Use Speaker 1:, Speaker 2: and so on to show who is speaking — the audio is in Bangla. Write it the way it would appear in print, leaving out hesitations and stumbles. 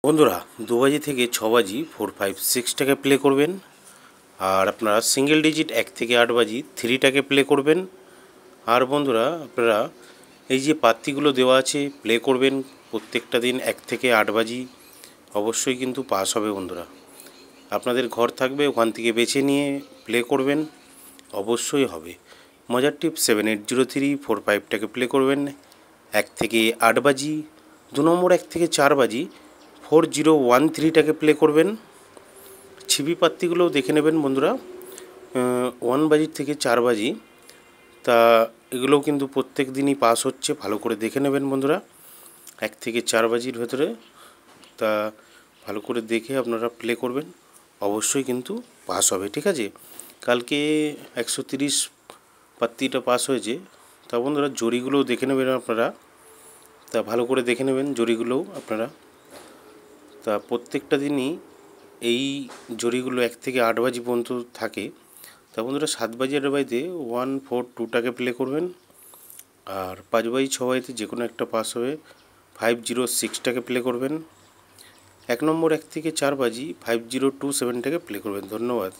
Speaker 1: বন্ধুরা 2 বাজি থেকে 6 বাজি 4, 5, 6টাকে প্লে করবেন। আর আপনারা সিঙ্গেল ডিজিট 1 থেকে 8 বাজি 3টাকে প্লে করবেন। আর বন্ধুরা আপনারা এই যে পাত্তিগুলো দেওয়া আছে প্লে করবেন প্রত্যেকটা দিন 1 থেকে 8 বাজি, অবশ্যই কিন্তু পাস হবে। বন্ধুরা আপনাদের ঘর থাকবে, ওখান থেকে বেছে নিয়ে প্লে করবেন, অবশ্যই হবে। মজার টিপ 7803 4, 5টাকে প্লে করবেন 1 থেকে 8 বাজি। 2 নম্বর 1 থেকে 4 বাজি 4013টাকে প্লে করবেন। ছিপি পাত্তিগুলোও দেখে নেবেন বন্ধুরা, 1 বাজি থেকে 4 বাজি, তা এগুলোও কিন্তু প্রত্যেক দিনই পাস হচ্ছে, ভালো করে দেখে নেবেন বন্ধুরা 1 থেকে 4 বাজির ভেতরে। তা ভালো করে দেখে আপনারা প্লে করবেন, অবশ্যই কিন্তু পাস হবে, ঠিক আছে। কালকে 130 পাত্তিটা পাস হয়েছে। তা বন্ধুরা জরিগুলোও দেখে নেবেন আপনারা, তা ভালো করে দেখে নেবেন জরিগুলোও আপনারা। তা প্রত্যেকটা দিনই এই জরিগুলো 1 থেকে 8 বাজি পর্যন্ত থাকে। তা বন্ধুরা 7 বাজি 8 বাজিতে 142টাকে প্লে করবেন। আর 5 বাজি 6 বাজিতে যে কোনো একটা পাস হবে 506টাকে প্লে করবেন। 1 নম্বর 1 থেকে 4 বাজি 5027টাকে প্লে করবেন। ধন্যবাদ।